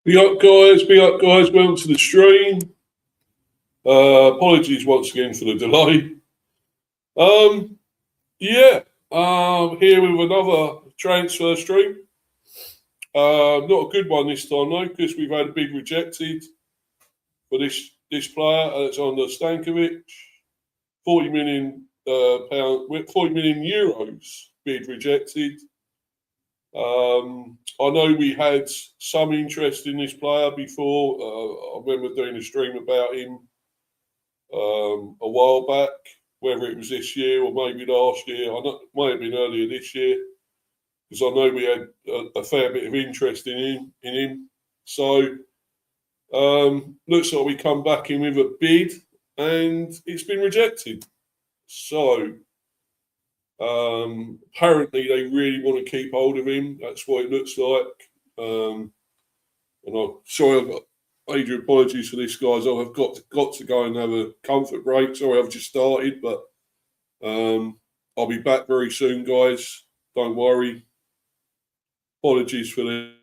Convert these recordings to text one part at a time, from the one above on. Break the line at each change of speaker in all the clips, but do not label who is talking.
Big up, guys. Big up, guys. Welcome to the stream. Apologies once again for the delay. Yeah. Here with another transfer stream. Not a good one this time though, because we've had a bid rejected for this player. It's on the Stankovic, 40 million pound, 40 million euros bid rejected. I know we had some interest in this player before. I remember doing a stream about him a while back, whether it was this year or maybe last year. I know it might have been earlier this year, because I know we had a fair bit of interest in him. So looks like we come back in with a bid, and it's been rejected. So apparently they really want to keep hold of him. That's what it looks like. And I'm sorry, I've got major apologies for this, guys. I've got to go and have a comfort break. Sorry, I've just started, but I'll be back very soon, guys. Don't worry. Apologies for this.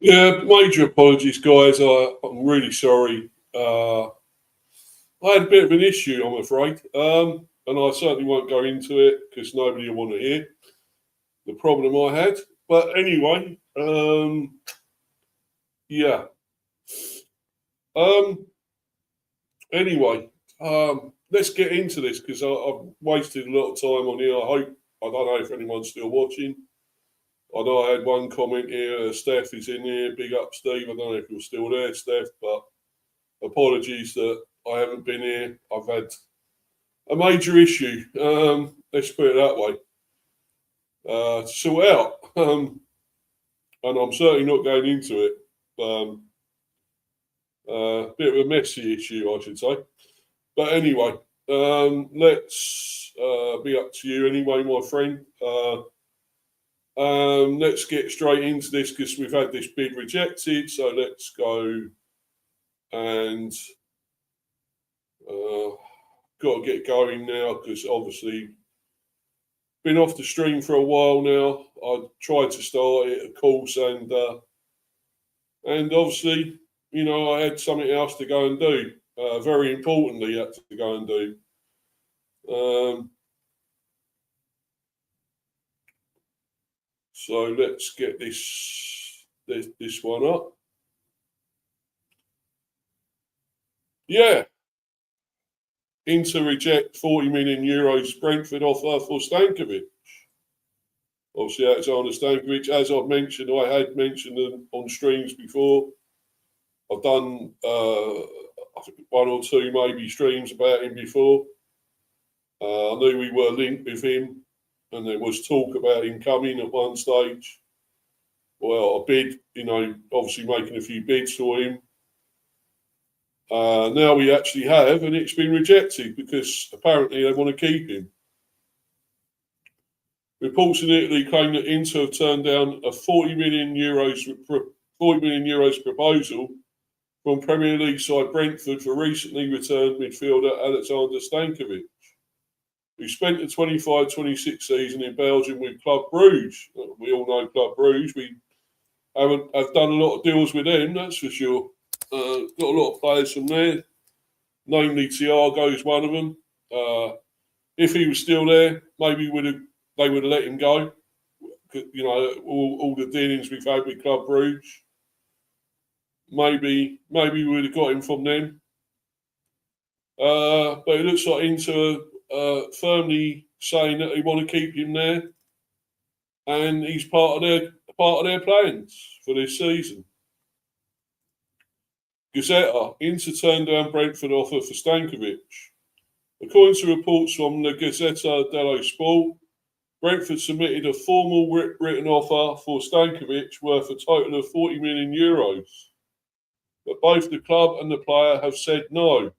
Yeah, major apologies, guys. I'm really sorry. I had a bit of an issue, I'm afraid, and I certainly won't go into it because nobody will want to hear the problem I had. But anyway, yeah. Um, anyway, let's get into this because I've wasted a lot of time on here. I don't know if anyone's still watching. I know I had one comment here. Steph is in here. Big up, Steve. I don't know if you're still there, Steph, but apologies that I haven't been here. I've had a major issue. Let's put it that way. To sort out, and I'm certainly not going into it. Bit of a messy issue, I should say. But anyway, let's be up to you anyway, my friend. Let's get straight into this because we've had this bid rejected. So let's go and got to get going now because obviously been off the stream for a while now. I tried to start it, of course, and obviously, you know, I had something else to go and do. Very importantly, I had to go and do. So let's get this one up. Yeah. Inter reject 40 million euros Brentford offer for Stankovic. Obviously, Alexander Stankovic, as I've mentioned, I had mentioned on streams before. I've done I think one or two maybe streams about him before. I knew we were linked with him, and there was talk about him coming at one stage. Well, a bid, you know, obviously making a few bids for him. Now we actually have, and it's been rejected because apparently they want to keep him. Reports in Italy claim that Inter have turned down a 40 million euros proposal from Premier League side Brentford for recently returned midfielder Alexander Stankovic, who spent the 25-26 season in Belgium with Club Bruges. We all know Club Bruges. We have done a lot of deals with them, that's for sure. Got a lot of players from there, namely Thiago is one of them. If he was still there, maybe they would have let him go. You know, all the dealings we've had with Club Bruges. Maybe we would have got him from them. But it looks like Inter firmly saying that they want to keep him there, and he's part of their plans for this season. Gazzetta, Inter turned down Brentford offer for Stankovic. According to reports from the Gazzetta dello Sport, Brentford submitted a formal written offer for Stankovic worth a total of 40 million euros. But both the club and the player have said no.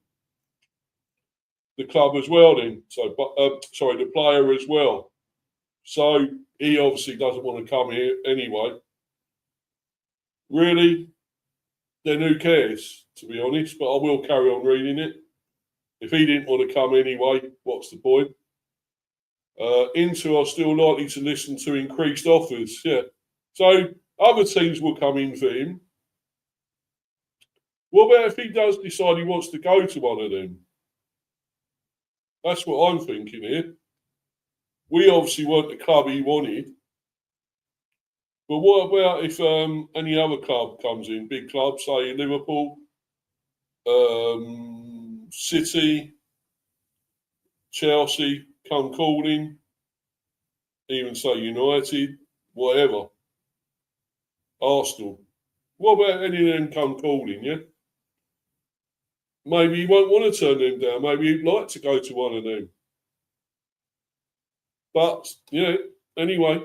The club as well, then. The player as well. So he obviously doesn't want to come here anyway. Really? Then who cares, to be honest? But I will carry on reading it. If he didn't want to come anyway, what's the point? Inter are still likely to listen to increased offers. Yeah. So other teams will come in for him. What about if he does decide he wants to go to one of them? That's what I'm thinking here. We obviously weren't the club he wanted. But what about if any other club comes in, big club, say Liverpool, City, Chelsea, come calling, even say United, whatever, Arsenal. What about any of them come calling, yeah? Maybe he won't want to turn them down. Maybe he'd like to go to one of them. But, yeah, anyway,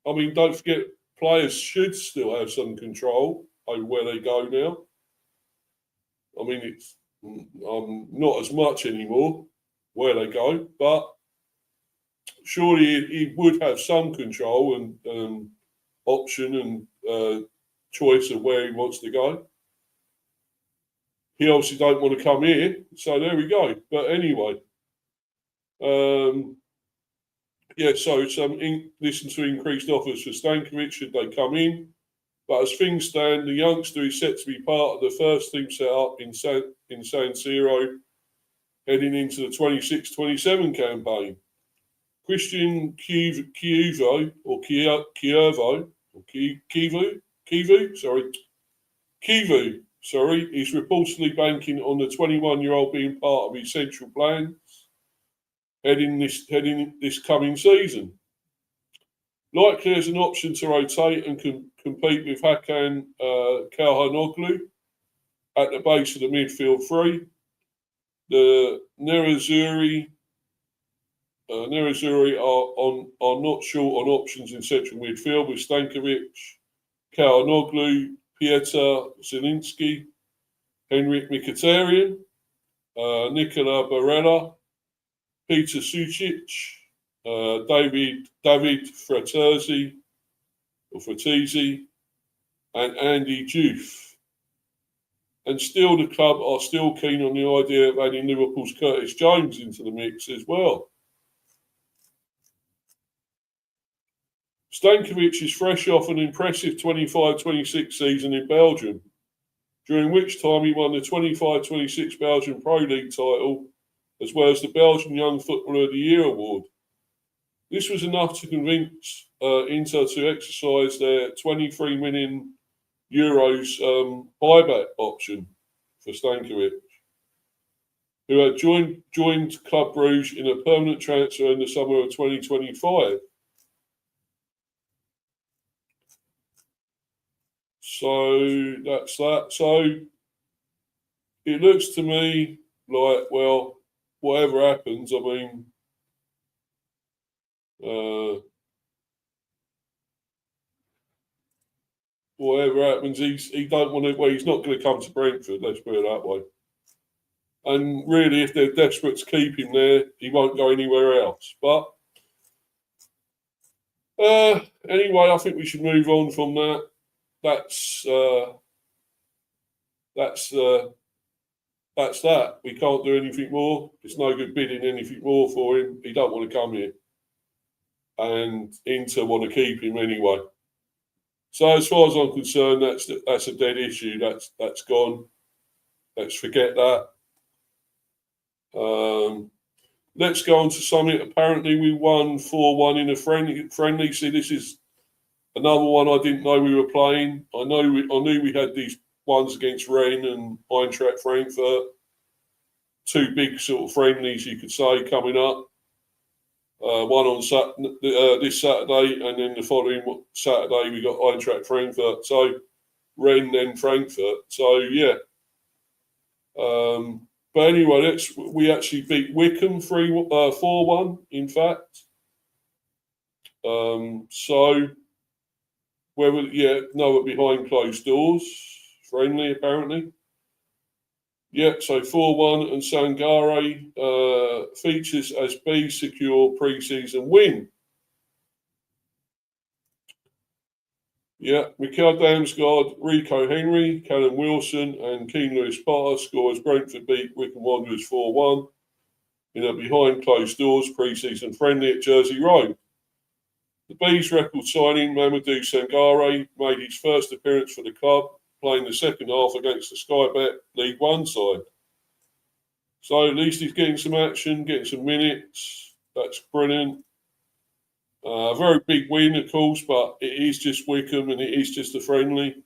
I mean, don't forget, players should still have some control over where they go now. I mean, it's not as much anymore where they go, but surely he would have some control and option and choice of where he wants to go. He obviously don't want to come here, so there we go. But anyway, yeah. So listen to increased offers for Stankovic should they come in. but as things stand, the youngster is set to be part of the first team set up in San Siro heading into the 26-27 campaign. Christian Kivu, is reportedly banking on the 21-year-old being part of his central plans heading this coming season. Likely as an option to rotate and compete with Hakan Calhanoglu at the base of the midfield three. The Nerazzurri are not short on options in central midfield with Stankovic, Calhanoglu, Pieter Zielinski, Henrik Mkhitaryan, Nicola Barella, Peter Sucic, David Fratesi, and Andy Juve. And still, the club are still keen on the idea of adding Liverpool's Curtis Jones into the mix as well. Stankovic is fresh off an impressive 25-26 season in Belgium, during which time he won the 25-26 Belgian Pro League title, as well as the Belgian Young Footballer of the Year award. This was enough to convince Inter to exercise their 23 million euros buyback option for Stankovic, who had joined Club Brugge in a permanent transfer in the summer of 2025. So that's that. So it looks to me like, well, whatever happens, I mean, whatever happens, he don't want to. Well, he's not going to come to Brentford. Let's put it that way. And really, if they're desperate to keep him there, he won't go anywhere else. But anyway, I think we should move on from that. That's that. We can't do anything more. It's no good bidding anything more for him. He don't want to come here, and Inter want to keep him anyway. So as far as I'm concerned, that's a dead issue. That's gone. Let's forget that. Let's go on to something. Apparently, we won 4-1 in a friendly. See, this is another one I didn't know we were playing. I knew we had these ones against Rennes and Eintracht Frankfurt. Two big sort of friendlies, you could say, coming up. One on this Saturday, and then the following Saturday we got Eintracht Frankfurt. So Rennes, then Frankfurt. So yeah. But anyway, we actually beat Wickham 4-1. In fact. So we're behind closed doors, friendly apparently. Yeah, so 4-1, and Sangare features as B's secure pre-season win. Yeah, Mikel Damsgaard, Rico Henry, Callum Wilson, and Keane Lewis Potter score as Brentford beat Wycombe Wanderers 4-1 in a behind closed doors pre-season friendly at Jersey Road. The Bees record signing Mamadou Sangare made his first appearance for the club, playing the second half against the Sky Bet League One side. So at least he's getting some action, getting some minutes. That's brilliant. A very big win, of course, but it is just Wycombe and it is just a friendly.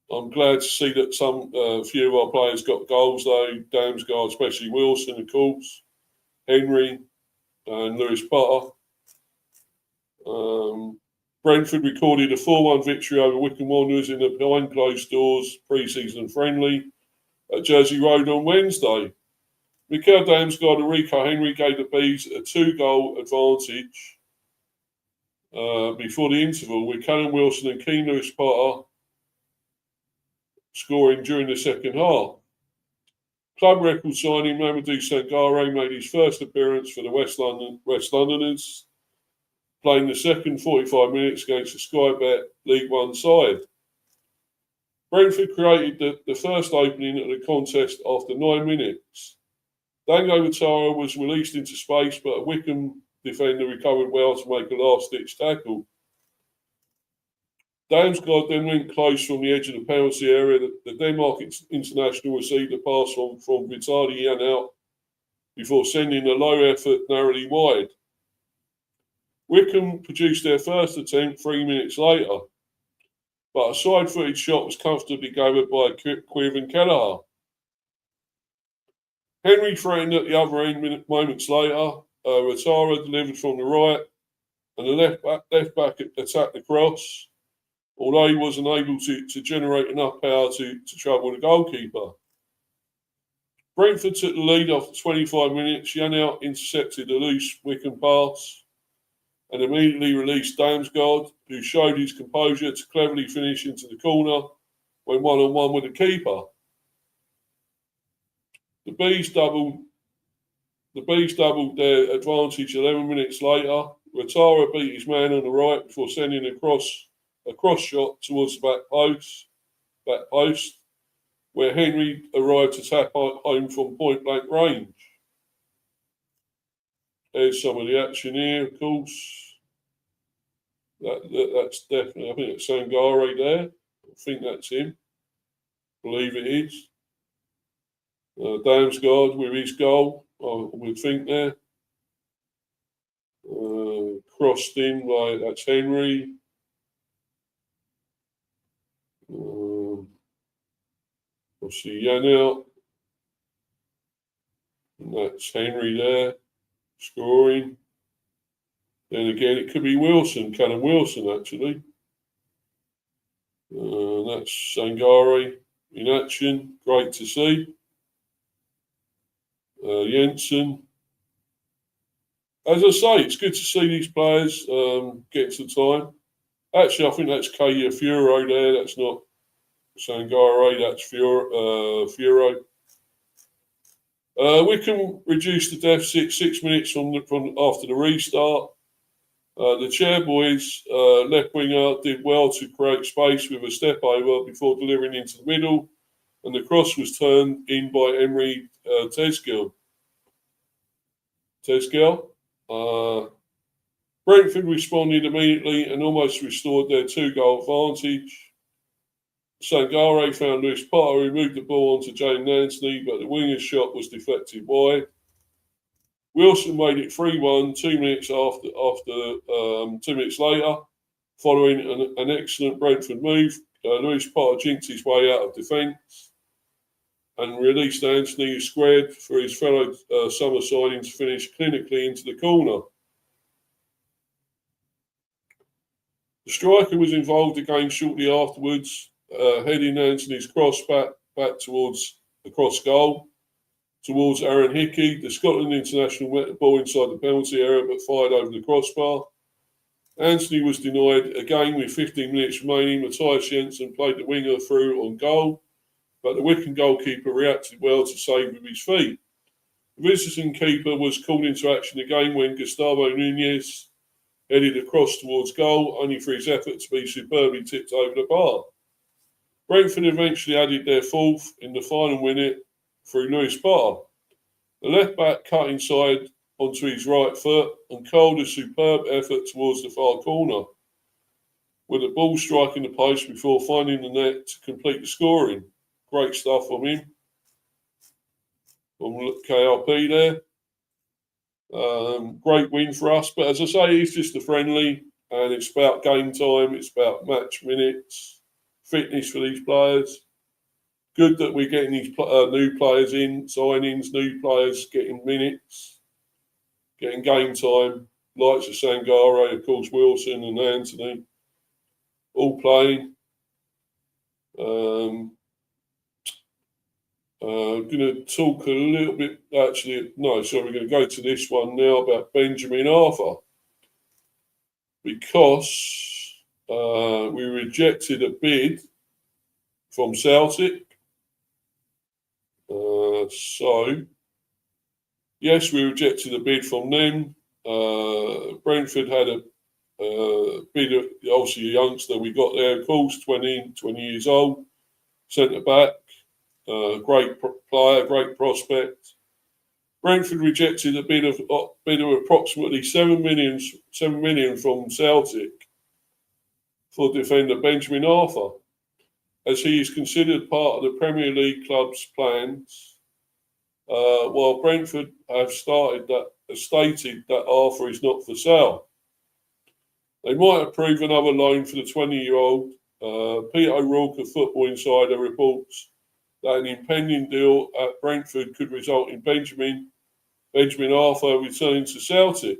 I'm glad to see that some few of our players got goals, though. Damsgaard, especially Wilson, of course, Henry, and Lewis Potter. Brentford recorded a 4-1 victory over Wycombe Wanderers in the behind closed doors pre-season friendly at Jersey Road on Wednesday. Mikel Damsgaard and Rico Henry gave the Bees a 2-goal advantage before the interval, with Callum Wilson and Keane Lewis Potter scoring during the second half. Club record signing Mamadou Sangare made his first appearance for the West Londoners, playing the second 45 minutes against the Sky Bet League One side. Brentford created the first opening of the contest after 9 minutes. Dango Ouattara was released into space, but a Wycombe defender recovered well to make a last-ditch tackle. Damsgaard then went close from the edge of the penalty area. The Denmark international received a pass from Vitali Janelt before sending a low effort narrowly wide. Wycombe produced their first attempt 3 minutes later, but a side-footed shot was comfortably gathered by Quiv and Kelleher. Henry threatened at the other end moments later. Ratara delivered from the right, and the left back attacked the cross, although he wasn't able to generate enough power to trouble the goalkeeper. Brentford took the lead after 25 minutes. Janelt intercepted a loose Wycombe pass and immediately released Damsgaard, who showed his composure to cleverly finish into the corner when one-on-one with the keeper. The Bees doubled their advantage 11 minutes later. Ratara beat his man on the right before sending a cross shot towards the back post, where Henry arrived to tap home from point-blank range. There's some of the action here, of course. That's definitely, I think it's Sangare there. I think that's him. I believe it is. Damsgaard with his goal, I would think there. Crossed in, like that's Henry. Obviously Janelt. And that's Henry there, scoring. Then again, it could be Wilson, Callum Wilson, actually. That's Sangare in action. Great to see. Jensen. As I say, it's good to see these players get to time. Actually, I think that's Kaya Furo there. That's not Sangare, that's Furo. Wycombe reduced the deficit 6 minutes from after the restart. The Chairboys left winger did well to create space with a step over before delivering into the middle, and the cross was turned in by Emery Tesgel. Brentford responded immediately and almost restored their 2-goal advantage. Sangare found Lewis Potter, who moved the ball onto Jane Anthony, but the winger's shot was deflected wide. Wilson made it 3-1 2 minutes 2 minutes later, following an excellent Brentford move. Lewis Potter jinked his way out of defence and released Anthony, who squared for his fellow summer signing to finish clinically into the corner. The striker was involved again shortly afterwards, heading Anthony's cross back towards the cross goal, towards Aaron Hickey. The Scotland international met the ball inside the penalty area but fired over the crossbar. Anthony was denied again with 15 minutes remaining. Matthias Jensen played the winger through on goal, but the Wycombe goalkeeper reacted well to save with his feet. The visiting keeper was called into action again when Gustavo Nunez headed across towards goal, only for his effort to be superbly tipped over the bar. Brentford eventually added their fourth in the final minute through Lewis Potter. The left back cut inside onto his right foot and curled a superb effort towards the far corner, with the ball striking the post before finding the net to complete the scoring. Great stuff from him. From KRP there. Great win for us, but as I say, it's just a friendly, and it's about game time, it's about match minutes, fitness for these players. Good that we're getting these new players in, signings, new players getting minutes, getting game time. Likes of Sangare, of course, Wilson and Anthony, all playing. I'm going to talk a little bit, we're going to go to this one now about Benjamin Arthur, because we rejected a bid from Celtic. Yes, we rejected a bid from them. Brentford had a bid, obviously a youngster we got there, of course, 20 years old, centre back. Great player, great prospect. Brentford rejected a bid of approximately 7 million from Celtic. for defender Benjamin Arthur, as he is considered part of the Premier League club's plans, while Brentford have stated that Arthur is not for sale. They might approve another loan for the 20-year-old. Peter O'Rourke of Football Insider reports that an impending deal at Brentford could result in Benjamin Arthur returning to Celtic.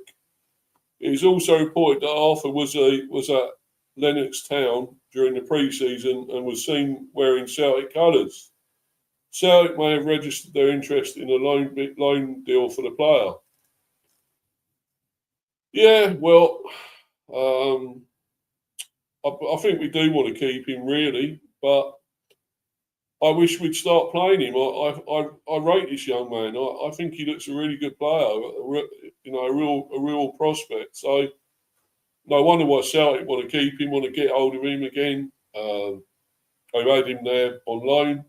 It is also reported that Arthur was at Lennox Town during the pre-season and was seen wearing Celtic colours. Celtic may have registered their interest in a loan deal for the player. Yeah, well, I think we do want to keep him, really, but I wish we'd start playing him. I rate this young man. I think he looks a really good player, a real prospect. So no wonder why Celtic want to keep him, want to get hold of him again. They've had him there on loan,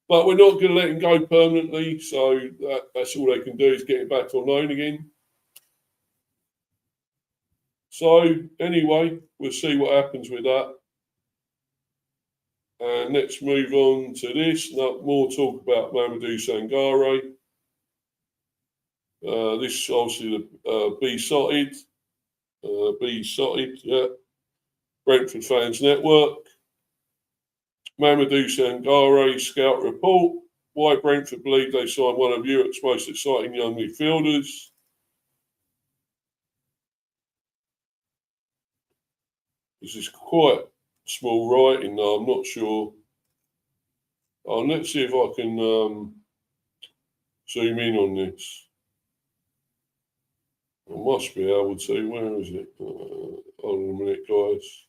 but we're not going to let him go permanently. So that's all they can do is get him back on loan again. So anyway, we'll see what happens with that. And let's move on to this. More talk about Mamadou Sangare. This is obviously the B-Sotted, yeah. Brentford Fans Network. Mamadou Sangare scout report. Why Brentford believe they signed one of Europe's most exciting young midfielders. This is quite small writing, though. I'm not sure. Let's see if I can zoom in on this. I must be able to. Where is it? Hold on a minute, guys.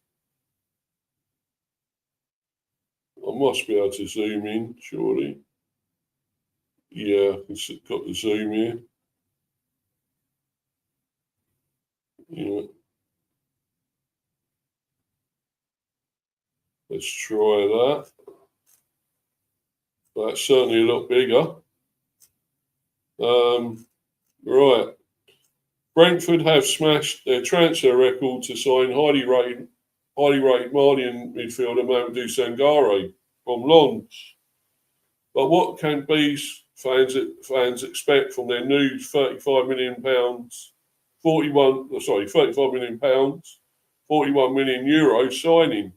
I must be able to zoom in, surely. Yeah, I've got the zoom here. Yeah. Let's try that. That's certainly a lot bigger. Right. Brentford have smashed their transfer record to sign highly rated Malian midfielder Mamadou Sangare from Lens. But what can Bees fans expect from their new £35 million, €41 million signing?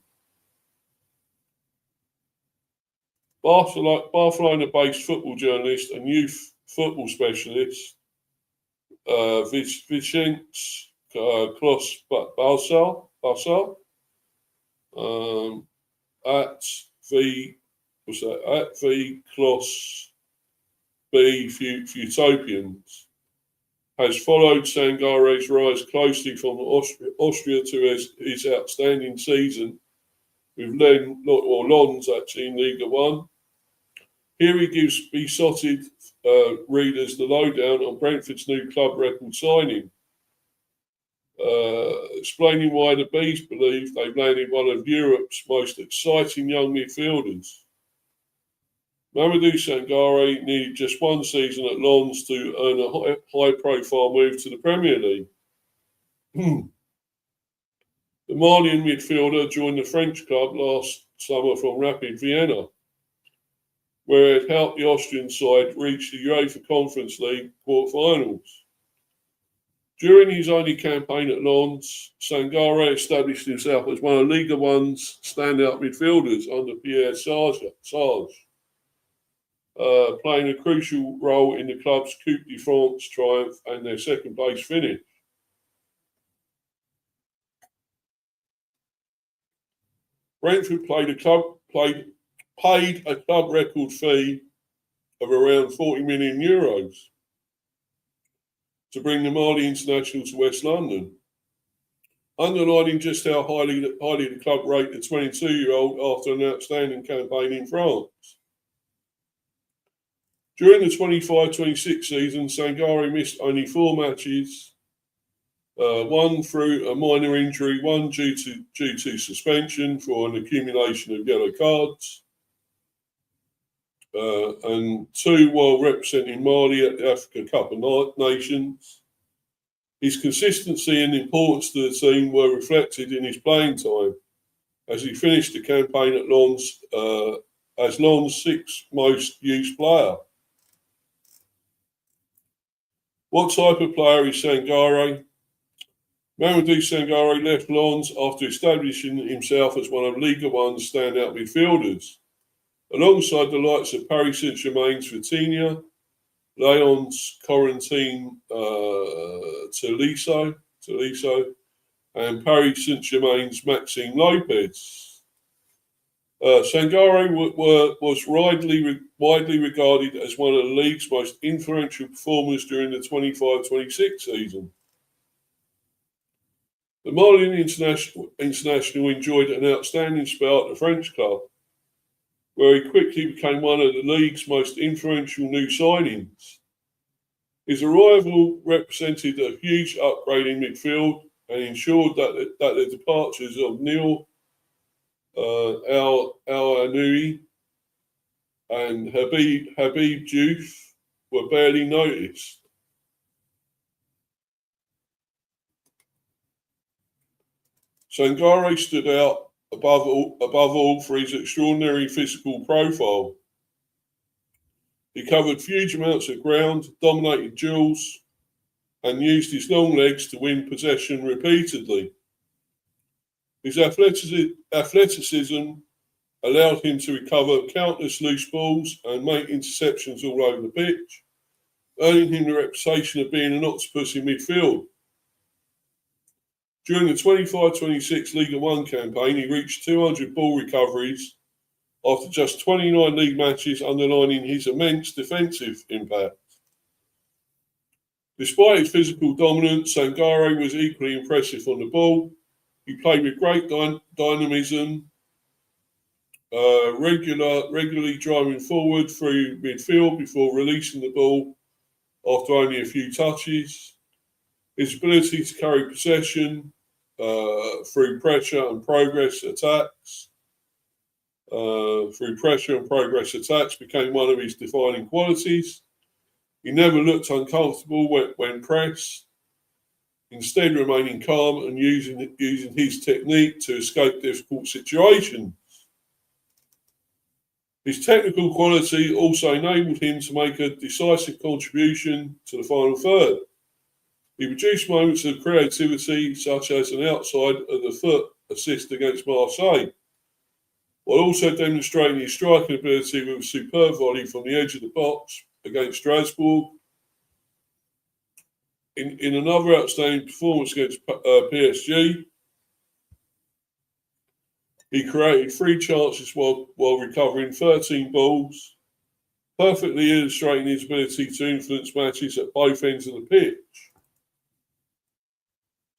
Barcelona-based football journalist and youth football specialist Vicente Clos Balsal at the Clos B Futopians has followed Sangare's rise closely from Austria to his outstanding season with Lens actually in Liga 1. Here he gives besotted readers the lowdown on Brentford's new club record signing, explaining why the Bees believe they've landed one of Europe's most exciting young midfielders. Mamadou Sangare needed just one season at Lens to earn a high-profile move to the Premier League. The Malian midfielder joined the French club last summer from Rapid Vienna, where it helped the Austrian side reach the UEFA Conference League quarterfinals. During his only campaign at Lens, Sangare established himself as one of Liga 1's standout midfielders under Pierre Sarge, playing a crucial role in the club's Coupe de France triumph and their second-place finish. Brentford paid a club record fee of around €40 million to bring the Mali international to West London, underlining just how highly the club rate the 22-year-old after an outstanding campaign in France. During the 25-26 season, Sangare missed only 4 matches, one through a minor injury, one due to suspension for an accumulation of yellow cards, and 2 while representing Mali at the Africa Cup of Nations. His consistency and importance to the team were reflected in his playing time, as he finished the campaign at Lens as Lens' sixth most used player. What type of player is Sangare? Mamadou Sangare left Lens after establishing himself as one of Ligue 1's standout midfielders, alongside the likes of Paris Saint-Germain's Vitinha, Lyon's Corentin Tolisso, and Paris Saint-Germain's Maxime Lopez. Sangare was widely regarded as one of the league's most influential performers during the 25-26 season. The Milan international enjoyed an outstanding spell at the French club, where he quickly became one of the league's most influential new signings. His arrival represented a huge upgrade in midfield and ensured that the departures of Neil Al-Anoui and Habib Diouf were barely noticed. Sangare stood out above all for his extraordinary physical profile. He covered huge amounts of ground, dominated duels, and used his long legs to win possession repeatedly. His athleticism allowed him to recover countless loose balls and make interceptions all over the pitch, earning him the reputation of being an octopus in midfield. During the 25-26 Ligue 1 campaign, he reached 200 ball recoveries after just 29 league matches, underlining his immense defensive impact. Despite his physical dominance, Sangare was equally impressive on the ball. He played with great dynamism, regularly driving forward through midfield before releasing the ball after only a few touches. His ability to carry possession through pressure and progress attacks became one of his defining qualities. He never looked uncomfortable when pressed, instead remaining calm and using his technique to escape difficult situations. His technical quality also enabled him to make a decisive contribution to the final third. He produced moments of creativity, such as an outside of the foot assist against Marseille, while also demonstrating his striking ability with a superb volley from the edge of the box against Strasbourg. In another outstanding performance against PSG, he created 3 chances while recovering 13 balls, perfectly illustrating his ability to influence matches at both ends of the pitch.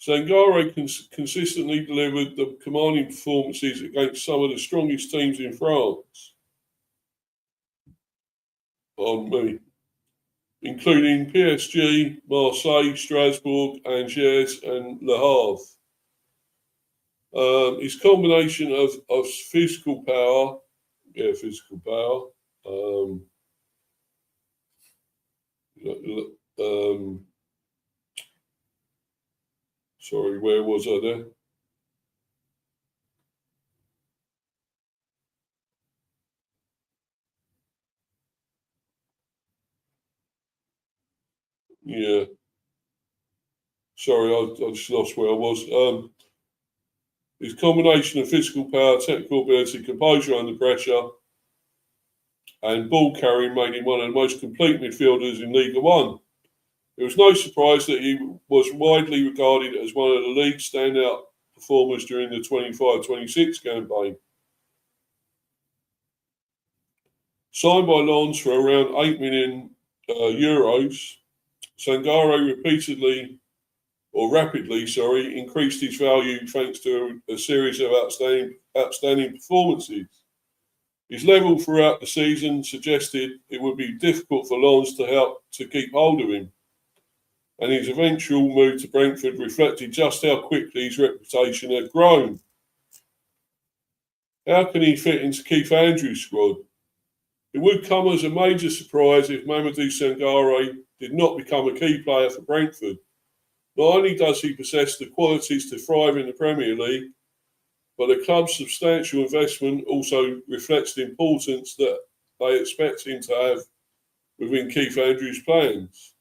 Sangare consistently delivered the commanding performances against some of the strongest teams in France, including PSG, Marseille, Strasbourg, Angers, and Le Havre. His combination of physical power. Sorry, where was I there? Yeah. Sorry, I just lost where I was. His combination of physical power, technical ability, composure under pressure, and ball carrying made him one of the most complete midfielders in Ligue 1. It was no surprise that he was widely regarded as one of the league's standout performers during the 25-26 campaign. Signed by Lens for around €8 million, Sangare rapidly increased his value thanks to a series of outstanding performances. His level throughout the season suggested it would be difficult for Lens to keep hold of him, and his eventual move to Brentford reflected just how quickly his reputation had grown. How can he fit into Keith Andrews' squad? It would come as a major surprise if Mamadou Sangare did not become a key player for Brentford. Not only does he possess the qualities to thrive in the Premier League, but the club's substantial investment also reflects the importance that they expect him to have within Keith Andrews' plans.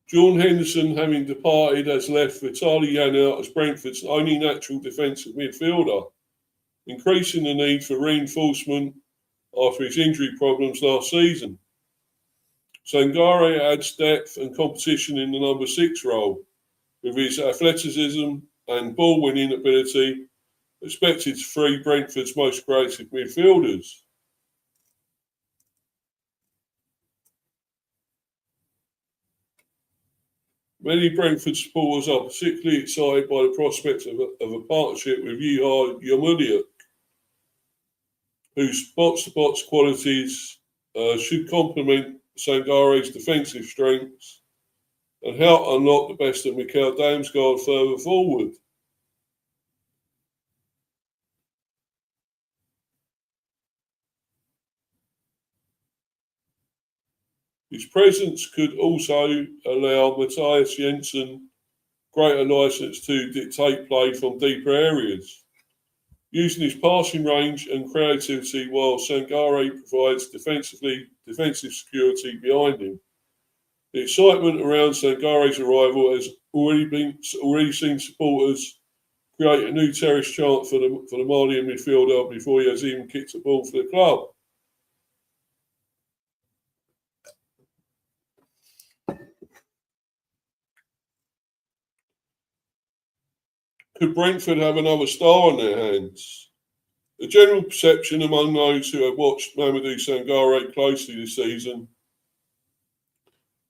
Jordan Henderson, having departed, has left Vitaly out as Brentford's only natural defensive midfielder, increasing the need for reinforcement after his injury problems last season. Sangare adds depth and competition in the number 6 role, with his athleticism and ball-winning ability expected to free Brentford's most creative midfielders. Many Brentford supporters are particularly excited by the prospect of a partnership with Yiha Yomuliuk, whose box-to-box qualities should complement Sangare's defensive strengths and help unlock the best of Mikel Damsgaard further forward. His presence could also allow Matthias Jensen greater license to dictate play from deeper areas, using his passing range and creativity while Sangare provides defensive security behind him. The excitement around Sangare's arrival has already seen supporters create a new terrace chant for the Malian midfielder before he has even kicked a ball for the club. Could Brentford have another star on their hands? The general perception among those who have watched Mamadou Sangare closely this season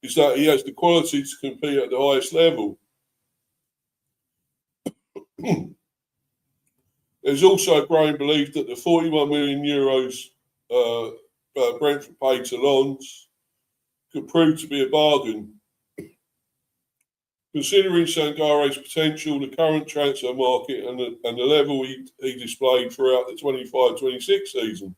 is that he has the quality to compete at the highest level. There's also a growing belief that the €41 million Brentford paid to Lens could prove to be a bargain. Considering Sangare's potential, the current transfer market, and the level he displayed throughout the 25-26 season,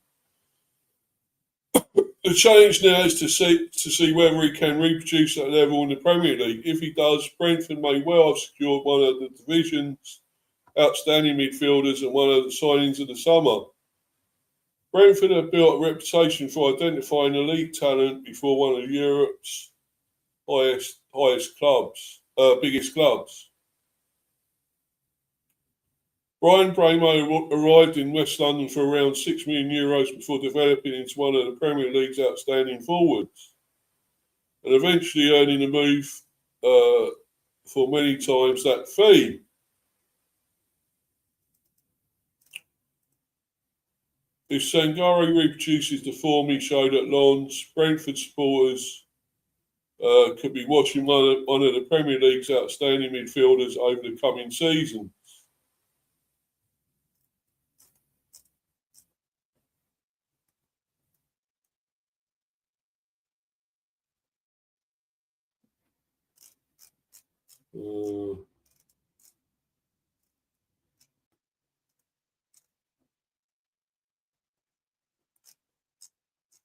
the challenge now is to see whether he can reproduce that level in the Premier League. If he does, Brentford may well have secured one of the division's outstanding midfielders and one of the signings of the summer. Brentford have built a reputation for identifying elite talent before one of Europe's biggest clubs. Brian Bramo arrived in West London for around €6 million before developing into one of the Premier League's outstanding forwards, and eventually earning a move for many times that fee. If Sangare reproduces the form he showed at Lens, Brentford supporters could be watching one of the Premier League's outstanding midfielders over the coming season.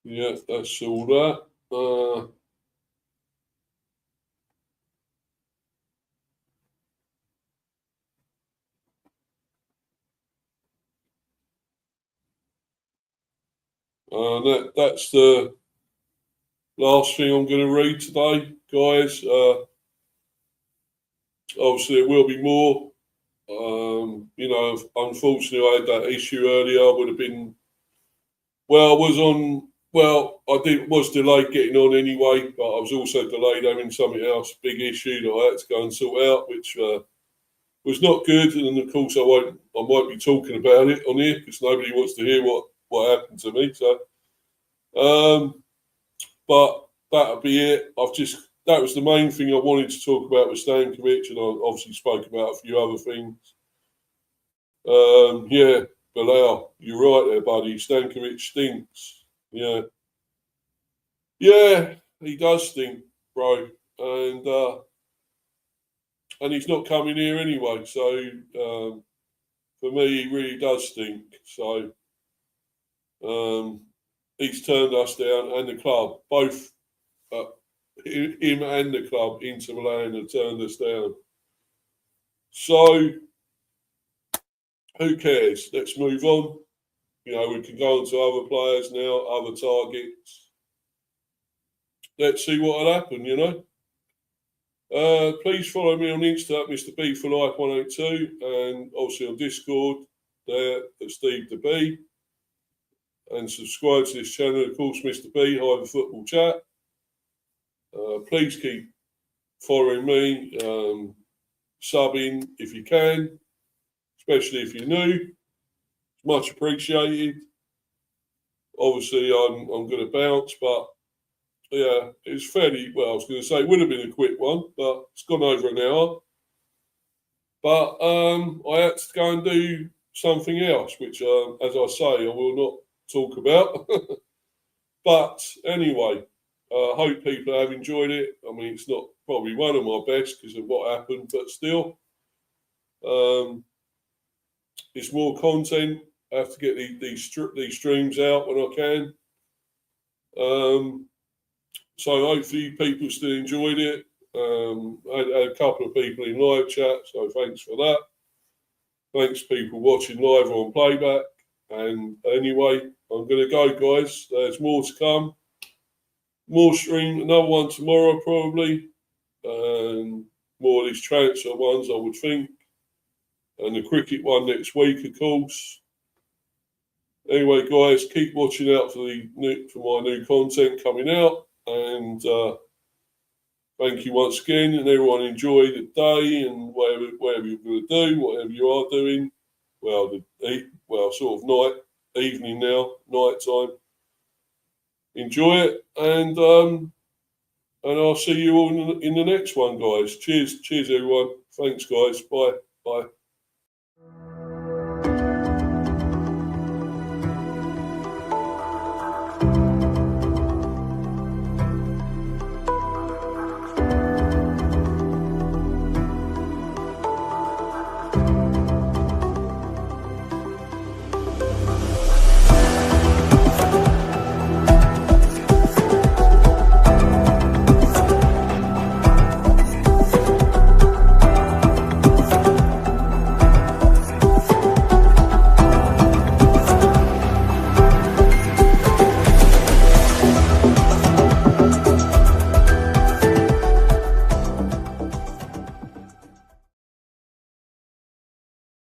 Yeah, that's all that. That's the last thing I'm going to read today, guys. Obviously, there will be more. Unfortunately, I had that issue earlier. I would have been. Well, I was on. Well, was delayed getting on anyway, but I was also delayed having something else, big issue that I had to go and sort out, which was not good. And of course, I might be talking about it on here because nobody wants to hear what happened to me. So, but that'll be it. That was the main thing I wanted to talk about with Stankovic, and I obviously spoke about a few other things. Yeah, Bilal, you're right there, buddy. Stankovic stinks. Yeah. Yeah, he does stink, bro. And he's not coming here anyway. So for me, he really does stink. So He's turned us down, and the club, both him and the club, Inter Milan, have turned us down. So, who cares? Let's move on. You know, we can go on to other players now, other targets. Let's see what will happen, you know. Please follow me on Insta at Mr. B for Life 182, and also on Discord there at Steve the B. And subscribe to this channel, of course, Mr. B, Hive Football Chat. Please keep following me, subbing if you can, especially if you're new. Much appreciated. Obviously, I'm going to bounce, but yeah, it's fairly well. I was going to say it would have been a quick one, but it's gone over an hour. But I had to go and do something else, which, as I say, I will not talk about. But anyway, I hope people have enjoyed it. I mean, it's not probably one of my best because of what happened, but still, it's more content. I have to get these streams out when I can. So hopefully people still enjoyed it. I had a couple of people in live chat, so thanks for that. Thanks people watching live or on playback. And anyway, I'm going to go, guys. There's more to come. More stream, another one tomorrow probably. More of these transfer ones, I would think. And the cricket one next week, of course. Anyway, guys, keep watching out for my new content coming out. And thank you once again. And everyone enjoy the day and whatever you're going to do, whatever you are doing. Well, sort of evening now, night time. Enjoy it, and I'll see you all in the next one, guys. Cheers, everyone. Thanks, guys. Bye.